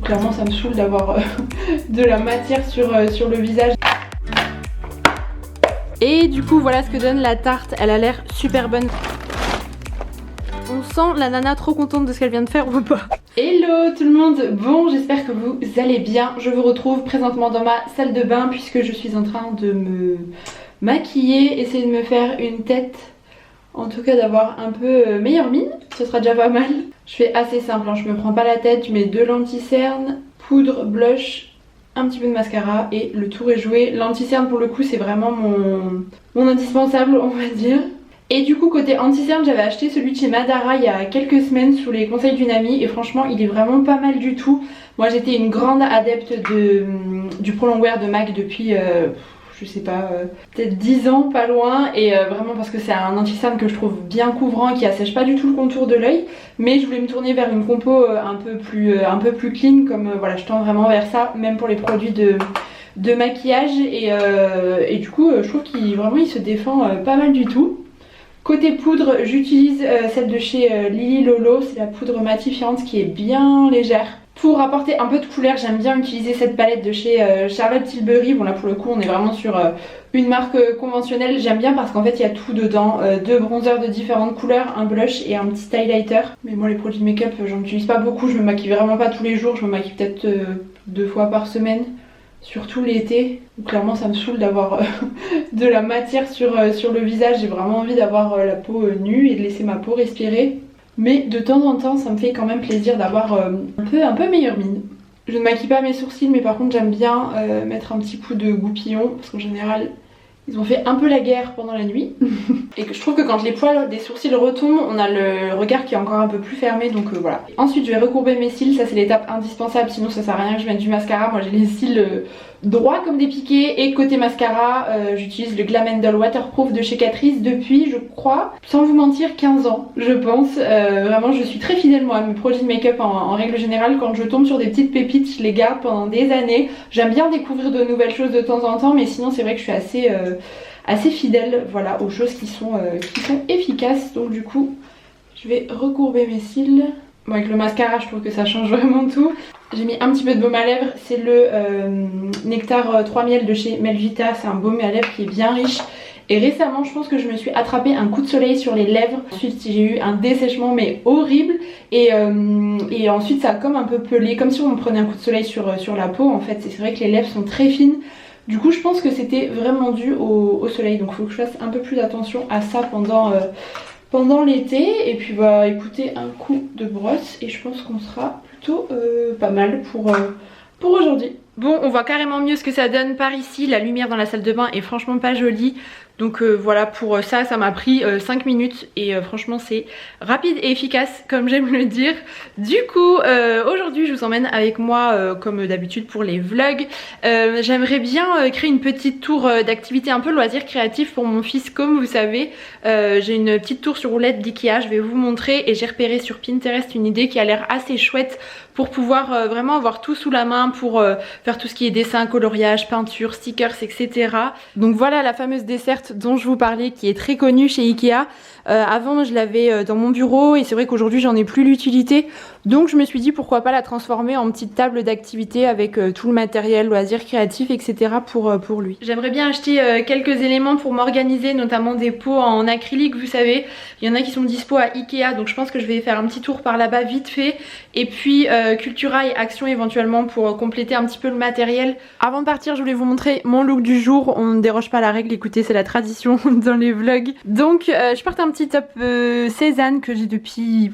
Clairement ça me saoule d'avoir de la matière sur le visage. Et du coup voilà ce que donne la tarte, elle a l'air super bonne. On sent la nana trop contente de ce qu'elle vient de faire ou pas? Hello tout le monde, bon j'espère que vous allez bien. Je vous retrouve présentement dans ma salle de bain puisque je suis en train de me maquiller, essayer de me faire une tête, en tout cas d'avoir un peu meilleure mine, ce sera déjà pas mal. Je fais assez simple, hein. Je me prends pas la tête, je mets 2 lentilles-cernes, poudre, blush, un petit peu de mascara et le tour est joué. L'anti-cerne pour le coup c'est vraiment mon indispensable on va dire. Et du coup côté anti-cerne j'avais acheté celui de chez Madara il y a quelques semaines sous les conseils d'une amie et franchement il est vraiment pas mal du tout. Moi j'étais une grande adepte du Prolong Wear de MAC depuis je sais pas, peut-être 10 ans pas loin et vraiment parce que c'est un anti-cerne que je trouve bien couvrant et qui assèche pas du tout le contour de l'œil, mais je voulais me tourner vers une compo un peu plus clean comme voilà je tends vraiment vers ça même pour les produits de maquillage et du coup je trouve qu'il se défend pas mal du tout. Côté poudre j'utilise celle de chez Lily Lolo, c'est la poudre matifiante qui est bien légère. Pour apporter un peu de couleur, j'aime bien utiliser cette palette de chez Charlotte Tilbury. Bon là pour le coup on est vraiment sur une marque conventionnelle. J'aime bien parce qu'en fait il y a tout dedans. 2 bronzers de différentes couleurs, un blush et un petit highlighter. Mais moi les produits de make-up j'en utilise pas beaucoup. Je me maquille vraiment pas tous les jours. Je me maquille peut-être 2 fois par semaine. Surtout l'été. Clairement ça me saoule d'avoir de la matière sur le visage. J'ai vraiment envie d'avoir la peau nue et de laisser ma peau respirer. Mais de temps en temps ça me fait quand même plaisir d'avoir un peu meilleure mine. Je ne maquille pas mes sourcils mais par contre j'aime bien mettre un petit coup de goupillon parce qu'en général ils ont fait un peu la guerre pendant la nuit. Et que je trouve que quand les poils des sourcils retombent on a le regard qui est encore un peu plus fermé donc voilà. Ensuite je vais recourber mes cils, ça c'est l'étape indispensable sinon ça sert à rien que je mette du mascara. Moi j'ai les cils droits comme des piquets et côté mascara j'utilise le Glam Handle Waterproof de chez Catrice depuis je crois, sans vous mentir 15 ans je pense. Vraiment je suis très fidèle moi à mes produits de make-up en règle générale. Quand je tombe sur des petites pépites je les garde pendant des années. J'aime bien découvrir de nouvelles choses de temps en temps mais sinon c'est vrai que je suis assez fidèle voilà, aux choses qui sont efficaces. Donc du coup je vais recourber mes cils. Bon, avec le mascara je trouve que ça change vraiment tout. J'ai mis un petit peu de baume à lèvres, c'est le Nectar 3 miel de chez Melvita. C'est un baume à lèvres qui est bien riche. Et récemment je pense que je me suis attrapé un coup de soleil sur les lèvres. Ensuite j'ai eu un dessèchement mais horrible et ensuite ça a comme un peu pelé, comme si on me prenait un coup de soleil sur la peau en fait. C'est vrai que les lèvres sont très fines. Du coup je pense que c'était vraiment dû au soleil. Donc il faut que je fasse un peu plus attention à ça pendant l'été. Et puis bah écoutez, un coup de brosse et je pense qu'on sera plutôt pas mal pour aujourd'hui. Bon on voit carrément mieux ce que ça donne par ici. La lumière dans la salle de bain est franchement pas jolie. Donc voilà, pour ça m'a pris 5 minutes et franchement c'est rapide et efficace comme j'aime le dire. Du coup aujourd'hui je vous emmène avec moi comme d'habitude pour les vlogs. J'aimerais bien créer une petite tour d'activité un peu loisir créatif pour mon fils. Comme vous savez j'ai une petite tour sur roulette d'Ikea, je vais vous montrer. Et j'ai repéré sur Pinterest une idée qui a l'air assez chouette pour pouvoir vraiment avoir tout sous la main pour faire tout ce qui est dessin, coloriage, peinture, stickers, etc. Donc voilà la fameuse desserte dont je vous parlais qui est très connue chez Ikea. Avant je l'avais dans mon bureau et c'est vrai qu'aujourd'hui j'en ai plus l'utilité. Donc je me suis dit pourquoi pas la transformer en petite table d'activité avec tout le matériel, loisirs créatifs, etc. pour lui. J'aimerais bien acheter quelques éléments pour m'organiser, notamment des pots en acrylique, vous savez. Il y en a qui sont dispo à Ikea, donc je pense que je vais faire un petit tour par là-bas vite fait. Et puis Cultura et Action éventuellement pour compléter un petit peu le matériel. Avant de partir je voulais vous montrer mon look du jour. On ne déroge pas à la règle, écoutez c'est la tradition dans les vlogs. Donc je porte un petit top Cézanne que j'ai depuis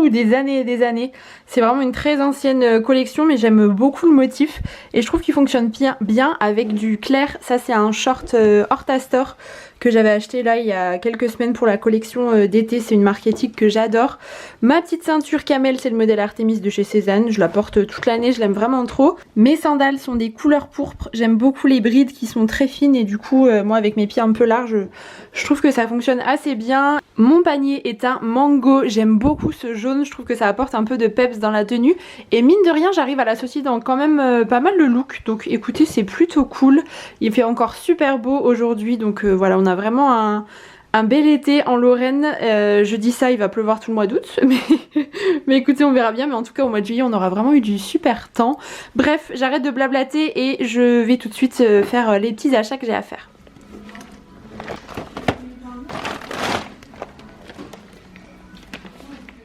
des années et des années. C'est vraiment une très ancienne collection mais j'aime beaucoup le motif et je trouve qu'il fonctionne bien avec du clair. Ça c'est un short Horta Store que j'avais acheté là il y a quelques semaines pour la collection d'été. C'est une marque éthique que j'adore. Ma petite ceinture camel, c'est le modèle Artemis de chez Cézanne. Je la porte toute l'année, je l'aime vraiment trop. Mes sandales sont des couleurs pourpres. J'aime beaucoup les brides qui sont très fines et du coup moi avec mes pieds un peu larges je trouve que ça fonctionne assez bien. Mon panier est un mango. J'aime beaucoup ce jaune, je trouve que ça apporte un peu de peps dans la tenue et mine de rien j'arrive à l'associer dans quand même pas mal de looks. Donc écoutez c'est plutôt cool. Il fait encore super beau aujourd'hui donc voilà on a vraiment un bel été en Lorraine. Je dis ça, il va pleuvoir tout le mois d'août, mais écoutez, on verra bien. Mais en tout cas, au mois de juillet, on aura vraiment eu du super temps. Bref, j'arrête de blablater et je vais tout de suite faire les petits achats que j'ai à faire.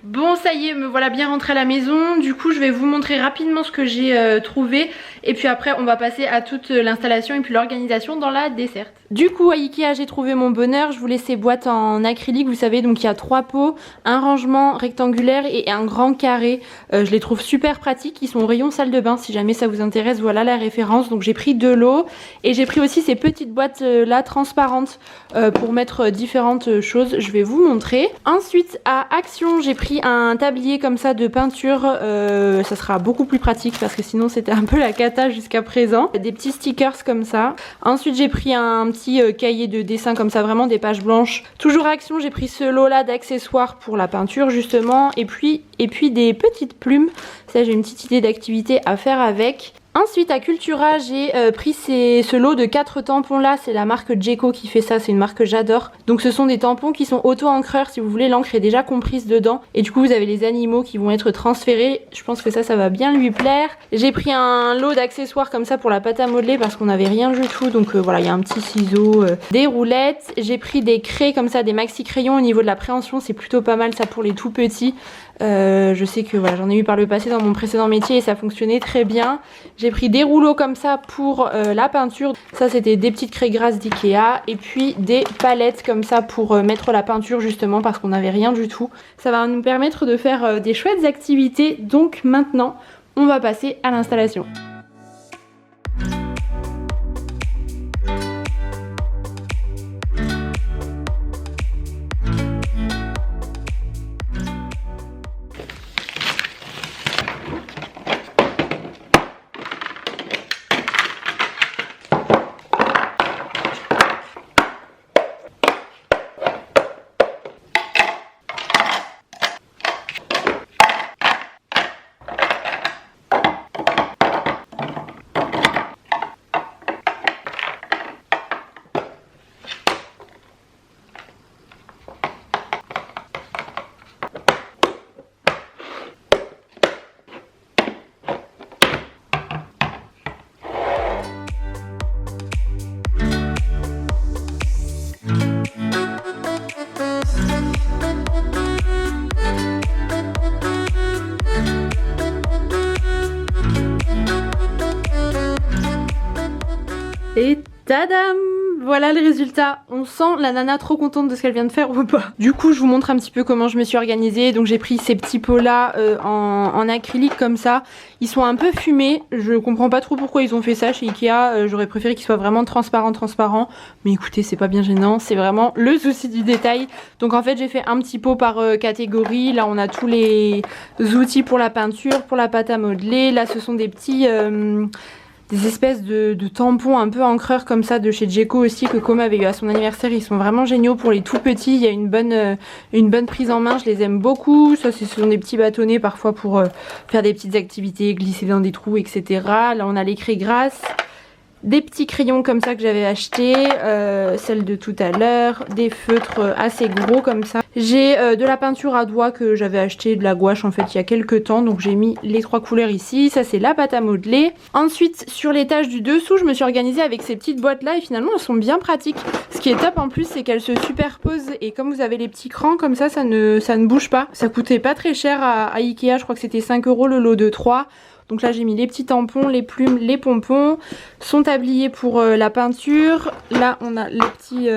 Bon, ça y est, me voilà bien rentrée à la maison. Du coup, je vais vous montrer rapidement ce que j'ai trouvé. Et puis après, on va passer à toute l'installation et puis l'organisation dans la desserte. Du coup, à Ikea, j'ai trouvé mon bonheur. Je voulais ces boîtes en acrylique, vous savez. Donc, il y a 3 pots, un rangement rectangulaire et un grand carré. Je les trouve super pratiques. Ils sont au rayon salle de bain. Si jamais ça vous intéresse, voilà la référence. Donc, j'ai pris de l'eau. Et j'ai pris aussi ces petites boîtes là, transparentes, pour mettre différentes choses. Je vais vous montrer. Ensuite, à Action, j'ai pris un tablier comme ça de peinture. Ça sera beaucoup plus pratique parce que sinon, c'était un peu la cata jusqu'à présent. Des petits stickers comme ça. Ensuite, j'ai pris un petit cahier de dessin comme ça, vraiment des pages blanches. Toujours à Action, j'ai pris ce lot là d'accessoires pour la peinture justement. Et puis des petites plumes. Ça, j'ai une petite idée d'activité à faire avec. Ensuite à Cultura, j'ai pris ce lot de 4 tampons là, c'est la marque Djeco qui fait ça, c'est une marque que j'adore. Donc ce sont des tampons qui sont auto-encreurs, si vous voulez, l'encre est déjà comprise dedans. Et du coup vous avez les animaux qui vont être transférés, je pense que ça va bien lui plaire. J'ai pris un lot d'accessoires comme ça pour la pâte à modeler parce qu'on n'avait rien du tout, donc voilà, il y a un petit ciseau, des roulettes. J'ai pris des craies comme ça, des maxi crayons au niveau de la préhension, c'est plutôt pas mal ça pour les tout petits. Je sais que voilà, j'en ai eu par le passé dans mon précédent métier et ça fonctionnait très bien. J'ai pris des rouleaux comme ça pour la peinture. Ça c'était des petites craies grasses d'Ikea. Et puis des palettes comme ça pour mettre la peinture justement parce qu'on n'avait rien du tout. Ça va nous permettre de faire des chouettes activités. Donc maintenant on va passer à l'installation. Et tadam! Voilà le résultat. On sent la nana trop contente de ce qu'elle vient de faire ou pas. Du coup, je vous montre un petit peu comment je me suis organisée. Donc j'ai pris ces petits pots là en acrylique comme ça. Ils sont un peu fumés. Je comprends pas trop pourquoi ils ont fait ça chez Ikea. J'aurais préféré qu'ils soient vraiment transparents. Mais écoutez, c'est pas bien gênant. C'est vraiment le souci du détail. Donc en fait, j'ai fait un petit pot par catégorie. Là, on a tous les outils pour la peinture, pour la pâte à modeler. Là, ce sont des petits... des espèces de tampons un peu encreurs comme ça de chez Djeco aussi que Com avait eu à son anniversaire. Ils sont vraiment géniaux pour les tout petits. Il y a une bonne prise en main, je les aime beaucoup. Ça, ce sont des petits bâtonnets parfois pour faire des petites activités, glisser dans des trous, etc. Là on a les craies grasses. Des petits crayons comme ça que j'avais acheté, celles de tout à l'heure, des feutres assez gros comme ça. J'ai de la peinture à doigts que j'avais acheté, de la gouache en fait il y a quelques temps, donc j'ai mis les 3 couleurs ici. Ça c'est la pâte à modeler. Ensuite sur l'étage du dessous je me suis organisée avec ces petites boîtes là et finalement elles sont bien pratiques. Ce qui est top en plus c'est qu'elles se superposent et comme vous avez les petits crans comme ça, ça ne bouge pas. Ça coûtait pas très cher à Ikea, je crois que c'était 5 € le lot de 3. Donc là j'ai mis les petits tampons, les plumes, les pompons, son tablier pour la peinture. Là on a les petits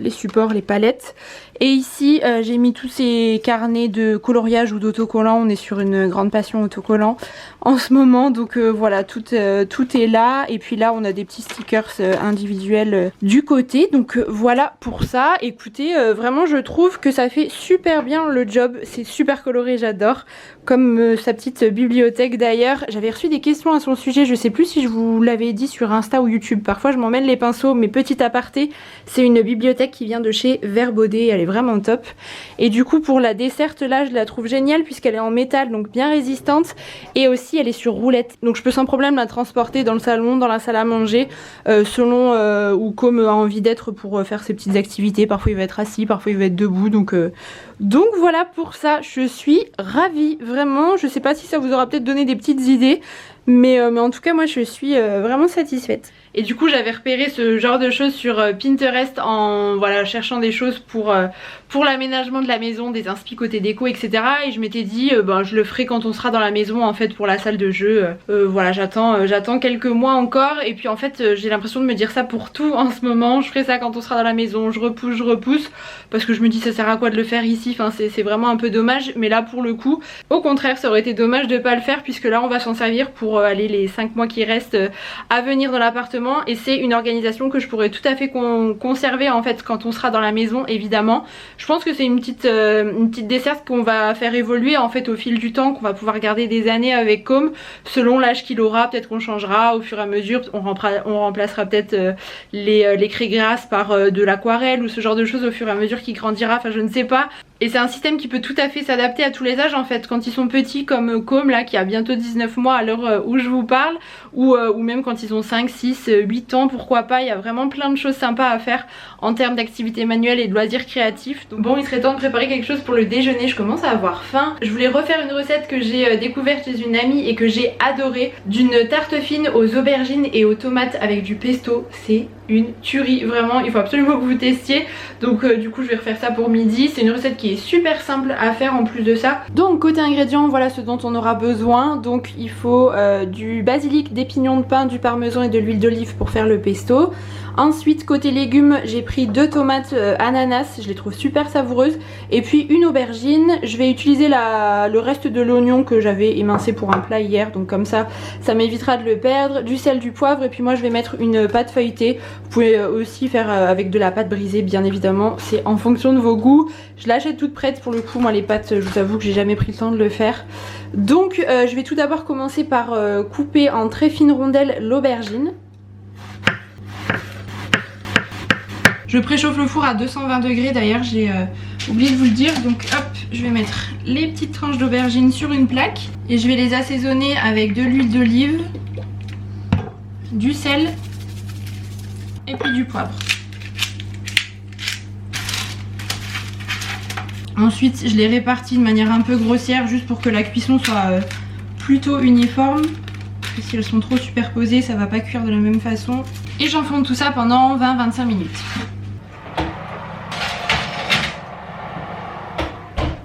les supports, les palettes. Et ici j'ai mis tous ces carnets de coloriage ou d'autocollants. On est sur une grande passion autocollant en ce moment. Donc voilà, tout est là. Et puis là on a des petits stickers individuels du côté. Donc voilà pour ça. Écoutez, vraiment je trouve que ça fait super bien le job. C'est super coloré, j'adore. Comme sa petite bibliothèque d'ailleurs. J'avais reçu des questions à son sujet. Je sais plus si je vous l'avais dit sur Insta ou YouTube. Parfois je m'emmène les pinceaux. Mais petit aparté, c'est une bibliothèque qui vient de chez Verbaudet. Elle est est vraiment top. Et du coup pour la desserte là je la trouve géniale puisqu'elle est en métal donc bien résistante et aussi elle est sur roulette. Donc je peux sans problème la transporter dans le salon, dans la salle à manger selon où Com a envie d'être pour faire ses petites activités. Parfois il va être assis, parfois il va être debout donc voilà pour ça. Je suis ravie vraiment. Je sais pas si ça vous aura peut-être donné des petites idées. Mais en tout cas moi je suis vraiment satisfaite. Et du coup j'avais repéré ce genre de choses sur Pinterest en voilà, cherchant des choses pour l'aménagement de la maison, des inspi côté déco etc. Et je m'étais dit je le ferai quand on sera dans la maison en fait pour la salle de jeu. Voilà j'attends quelques mois encore. Et puis en fait j'ai l'impression de me dire ça pour tout en ce moment. Je ferai ça quand on sera dans la maison, je repousse parce que je me dis ça sert à quoi de le faire ici, enfin c'est vraiment un peu dommage. Mais là pour le coup au contraire ça aurait été dommage de pas le faire puisque là on va s'en servir pour aller les 5 mois qui restent à venir dans l'appartement. Et c'est une organisation que je pourrais tout à fait conserver en fait quand on sera dans la maison évidemment. Je pense que c'est une petite desserte qu'on va faire évoluer en fait au fil du temps, qu'on va pouvoir garder des années avec Com selon l'âge qu'il aura. Peut-être qu'on changera au fur et à mesure, on remplacera peut-être les craies grasses par de l'aquarelle ou ce genre de choses au fur et à mesure qu'il grandira, enfin je ne sais pas. Et c'est un système qui peut tout à fait s'adapter à tous les âges en fait, quand ils sont petits comme Com là qui a bientôt 19 mois à l'heure où je vous parle, ou même quand ils ont 5, 6, 8 ans, pourquoi pas. Il y a vraiment plein de choses sympas à faire en termes d'activités manuelles et de loisirs créatifs. Donc bon, il serait temps de préparer quelque chose pour le déjeuner, je commence à avoir faim. Je voulais refaire une recette que j'ai découverte chez une amie et que j'ai adorée, d'une tarte fine aux aubergines et aux tomates avec du pesto. C'est une tuerie, vraiment il faut absolument que vous testiez. Donc du coup je vais refaire ça pour midi. C'est une recette qui est super simple à faire en plus de ça. Donc côté ingrédients, voilà ce dont on aura besoin. Donc il faut du basilic, des pignons de pain, du parmesan et de l'huile d'olive pour faire le pesto. Ensuite côté légumes j'ai pris 2 tomates ananas, je les trouve super savoureuses. Et puis une aubergine. Je vais utiliser le reste de l'oignon que j'avais émincé pour un plat hier. Donc comme ça m'évitera de le perdre. Du sel, du poivre et puis moi je vais mettre une pâte feuilletée. Vous pouvez aussi faire avec de la pâte brisée bien évidemment. C'est en fonction de vos goûts. Je l'achète toute prête pour le coup. Moi les pâtes je vous avoue que j'ai jamais pris le temps de le faire. Donc je vais tout d'abord commencer par couper en très fines rondelles l'aubergine. Je préchauffe le four à 220 degrés d'ailleurs, j'ai oublié de vous le dire. Donc hop, je vais mettre les petites tranches d'aubergine sur une plaque et je vais les assaisonner avec de l'huile d'olive, du sel et puis du poivre. Ensuite je les répartis de manière un peu grossière juste pour que la cuisson soit plutôt uniforme. Parce que si elles sont trop superposées ça va pas cuire de la même façon. Et j'enfourne tout ça pendant 20-25 minutes.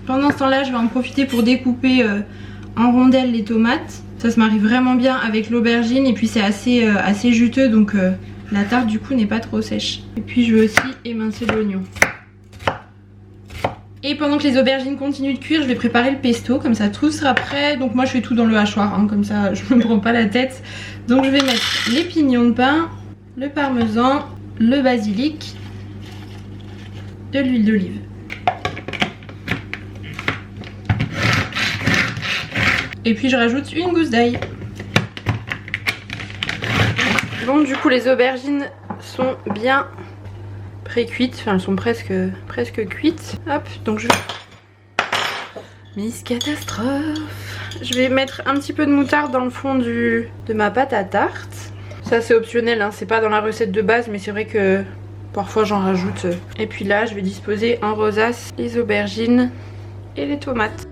Pendant ce temps là je vais en profiter pour découper en rondelles les tomates. Ça se marie vraiment bien avec l'aubergine et puis c'est assez juteux donc la tarte du coup n'est pas trop sèche. Et puis je vais aussi émincer l'oignon. Et pendant que les aubergines continuent de cuire je vais préparer le pesto, comme ça tout sera prêt. Donc moi je fais tout dans le hachoir hein, comme ça je me prends pas la tête. Donc je vais mettre les pignons de pain, le parmesan, le basilic, de l'huile d'olive. Et puis je rajoute une gousse d'ail. Bon du coup les aubergines sont bien pré-cuites, enfin elles sont presque cuites. Hop, donc je... Miss Catastrophe. Je vais mettre un petit peu de moutarde dans le fond de ma pâte à tarte. Ça c'est optionnel, hein, c'est pas dans la recette de base mais c'est vrai que parfois j'en rajoute. Et puis là je vais disposer en rosace les aubergines et les tomates.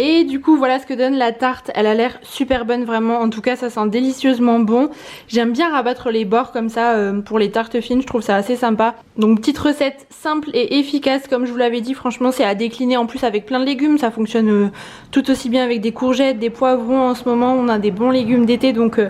Et du coup voilà ce que donne la tarte, elle a l'air super bonne vraiment, en tout cas ça sent délicieusement bon. J'aime bien rabattre les bords comme ça pour les tartes fines, je trouve ça assez sympa. Donc petite recette simple et efficace comme je vous l'avais dit, franchement c'est à décliner en plus avec plein de légumes, ça fonctionne tout aussi bien avec des courgettes, des poivrons en ce moment, on a des bons légumes d'été donc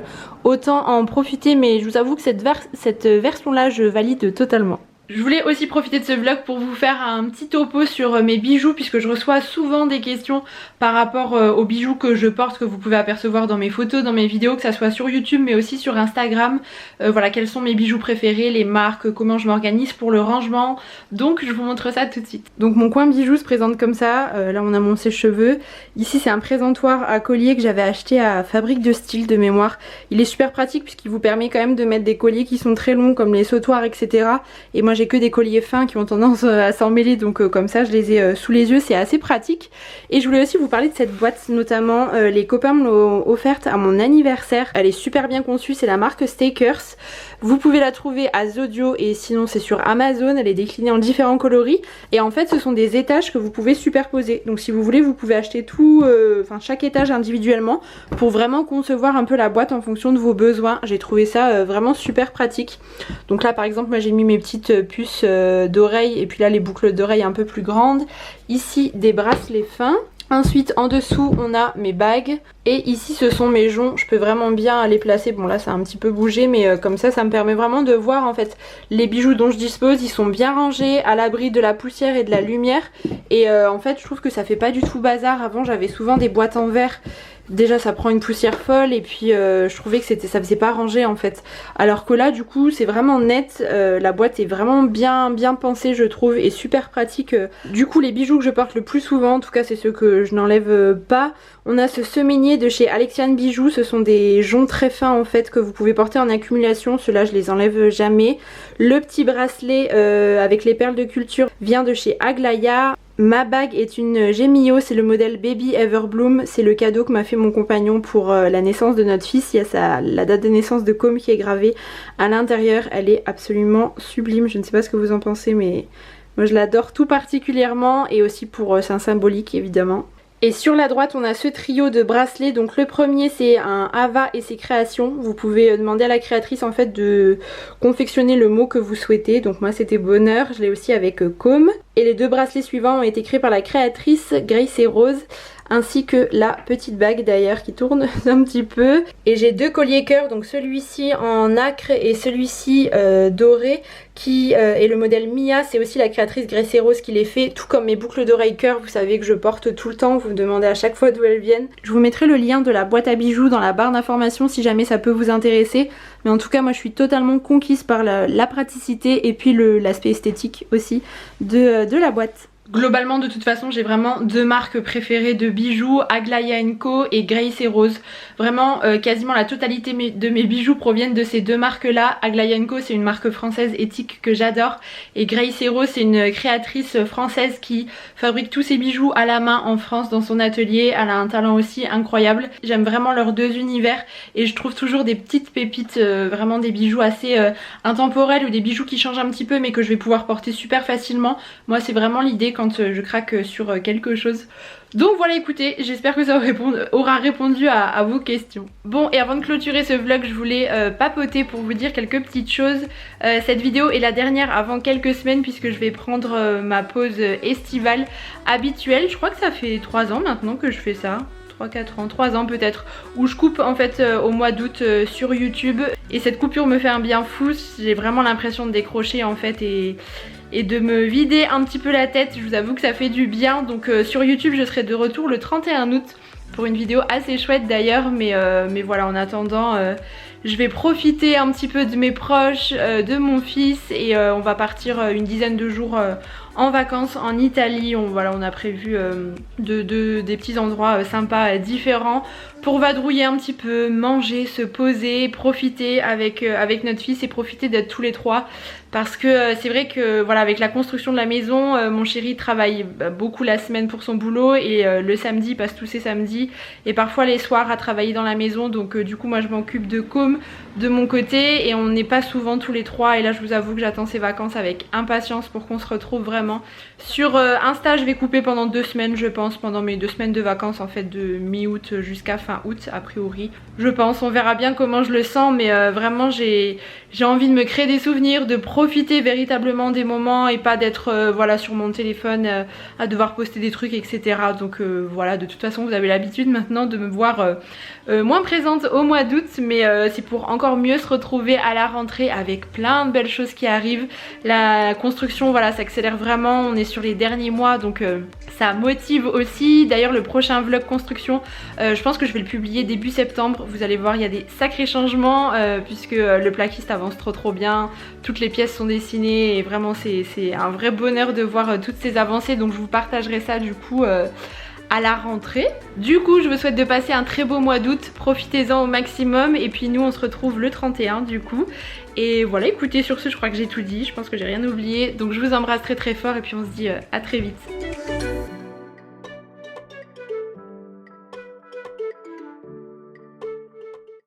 autant en profiter. Mais je vous avoue que cette version là je valide totalement. Je voulais aussi profiter de ce vlog pour vous faire un petit topo sur mes bijoux, puisque je reçois souvent des questions par rapport aux bijoux que je porte, que vous pouvez apercevoir dans mes photos, dans mes vidéos, que ça soit sur YouTube mais aussi sur Instagram. Voilà, quels sont mes bijoux préférés, les marques, comment je m'organise pour le rangement. Donc je vous montre ça tout de suite. Donc mon coin bijoux se présente comme ça. Là on a mon sèche-cheveux. Ici c'est un présentoir à collier que j'avais acheté à Fabrique de Style de mémoire. Il est super pratique puisqu'il vous permet quand même de mettre des colliers qui sont très longs comme les sautoirs, etc. Et moi j'ai que des colliers fins qui ont tendance à s'en mêler, donc comme ça je les ai sous les yeux, c'est assez pratique. Et je voulais aussi vous parler de cette boîte, notamment les copains me l'ont offerte à mon anniversaire. Elle est super bien conçue, c'est la marque Stakers. Vous pouvez la trouver à Zodio et sinon c'est sur Amazon. Elle est déclinée en différents coloris et en fait ce sont des étages que vous pouvez superposer. Donc si vous voulez vous pouvez acheter tout, chaque étage individuellement pour vraiment concevoir un peu la boîte en fonction de vos besoins. J'ai trouvé ça vraiment super pratique. Donc là par exemple moi j'ai mis mes petites puces d'oreilles et puis là les boucles d'oreilles un peu plus grandes. Ici des bracelets fins. Ensuite en dessous on a mes bagues et ici ce sont mes joncs, je peux vraiment bien les placer, bon là ça a un petit peu bougé mais comme ça me permet vraiment de voir en fait les bijoux dont je dispose, ils sont bien rangés à l'abri de la poussière et de la lumière et en fait je trouve que ça fait pas du tout bazar. Avant j'avais souvent des boîtes en verre. Déjà ça prend une poussière folle et puis je trouvais que ça faisait pas ranger en fait. Alors que là du coup c'est vraiment net, la boîte est vraiment bien pensée je trouve et super pratique. Du coup les bijoux que je porte le plus souvent, en tout cas c'est ceux que je n'enlève pas. On a ce semainier de chez Alexiane Bijoux, ce sont des joncs très fins en fait que vous pouvez porter en accumulation, ceux-là je les enlève jamais. Le petit bracelet avec les perles de culture vient de chez Aglaya. Ma bague est une Gemio, c'est le modèle Baby Everbloom, c'est le cadeau que m'a fait mon compagnon pour la naissance de notre fils. Il y a la date de naissance de Com qui est gravée à l'intérieur, elle est absolument sublime, je ne sais pas ce que vous en pensez mais moi je l'adore tout particulièrement et aussi pour c'est un symbolique évidemment. Et sur la droite on a ce trio de bracelets, donc le premier c'est un Ava et ses créations. Vous pouvez demander à la créatrice en fait de confectionner le mot que vous souhaitez, donc moi c'était bonheur, je l'ai aussi avec Com. Et les deux bracelets suivants ont été créés par la créatrice Grace et Rose, ainsi que la petite bague d'ailleurs qui tourne un petit peu. Et j'ai deux colliers cœur, donc celui-ci en nacre et celui-ci doré qui est le modèle Mia. C'est aussi la créatrice Grace et Rose qui les fait, tout comme mes boucles d'oreilles cœur, vous savez que je porte tout le temps, vous me demandez à chaque fois d'où elles viennent. Je vous mettrai le lien de la boîte à bijoux dans la barre d'informations si jamais ça peut vous intéresser. Mais en tout cas moi je suis totalement conquise par la praticité et puis l'aspect esthétique aussi de la boîte. Globalement de toute façon j'ai vraiment deux marques préférées de bijoux, Aglaya & Co et Grace et Rose. Vraiment quasiment la totalité de mes bijoux proviennent de ces deux marques là. Aglaya & Co c'est une marque française éthique que j'adore et Grace et Rose c'est une créatrice française qui fabrique tous ses bijoux à la main en France dans son atelier. Elle a un talent aussi incroyable. J'aime vraiment leurs deux univers et je trouve toujours des petites pépites, vraiment des bijoux assez intemporels ou des bijoux qui changent un petit peu mais que je vais pouvoir porter super facilement. Moi c'est vraiment l'idée quand je craque sur quelque chose. Donc voilà, écoutez, j'espère que ça aura répondu à vos questions. Bon, et avant de clôturer ce vlog, je voulais papoter pour vous dire quelques petites choses. Cette vidéo est la dernière avant quelques semaines puisque je vais prendre ma pause estivale habituelle. Je crois que ça fait 3 ans maintenant que je fais ça. 3-4 ans, 3 ans peut-être, où je coupe en fait au mois d'août sur YouTube. Et cette coupure me fait un bien fou, j'ai vraiment l'impression de décrocher en fait et de me vider un petit peu la tête. Je vous avoue que ça fait du bien. Donc sur YouTube je serai de retour le 31 août pour une vidéo assez chouette d'ailleurs, mais voilà, en attendant je vais profiter un petit peu de mes proches, de mon fils et on va partir une dizaine de jours en vacances en Italie. On a prévu des petits endroits sympas différents pour vadrouiller un petit peu, manger, se poser, profiter avec notre fils et profiter d'être tous les trois. Parce que c'est vrai que voilà, avec la construction de la maison, mon chéri travaille beaucoup la semaine pour son boulot et le samedi il passe tous ses samedis et parfois les soirs à travailler dans la maison. Donc du coup moi je m'occupe de Com de mon côté et on n'est pas souvent tous les trois. Et là je vous avoue que j'attends ces vacances avec impatience pour qu'on se retrouve vraiment. Sur Insta je vais couper pendant 2 semaines je pense, pendant mes 2 semaines de vacances en fait, de mi-août jusqu'à fin août a priori. Je pense, on verra bien comment je le sens, mais vraiment j'ai envie de me créer des souvenirs, de profiter véritablement des moments et pas d'être voilà, sur mon téléphone à devoir poster des trucs etc. Donc voilà, de toute façon vous avez l'habitude maintenant de me voir moins présente au mois d'août, mais c'est pour encore mieux se retrouver à la rentrée avec plein de belles choses qui arrivent. La construction voilà s'accélère vraiment, on est sur les derniers mois donc ça motive aussi. D'ailleurs le prochain vlog construction je pense que je vais le publier début septembre. Vous allez voir il y a des sacrés changements puisque le plaquiste avance trop bien. Toutes les pièces sont dessinées et vraiment c'est un vrai bonheur de voir toutes ces avancées. Donc je vous partagerai ça du coup à la rentrée. Du coup je vous souhaite de passer un très beau mois d'août, profitez-en au maximum et puis nous on se retrouve le 31 du coup. Et voilà, écoutez, sur ce je crois que j'ai tout dit, je pense que j'ai rien oublié, donc je vous embrasse très fort et puis on se dit à très vite.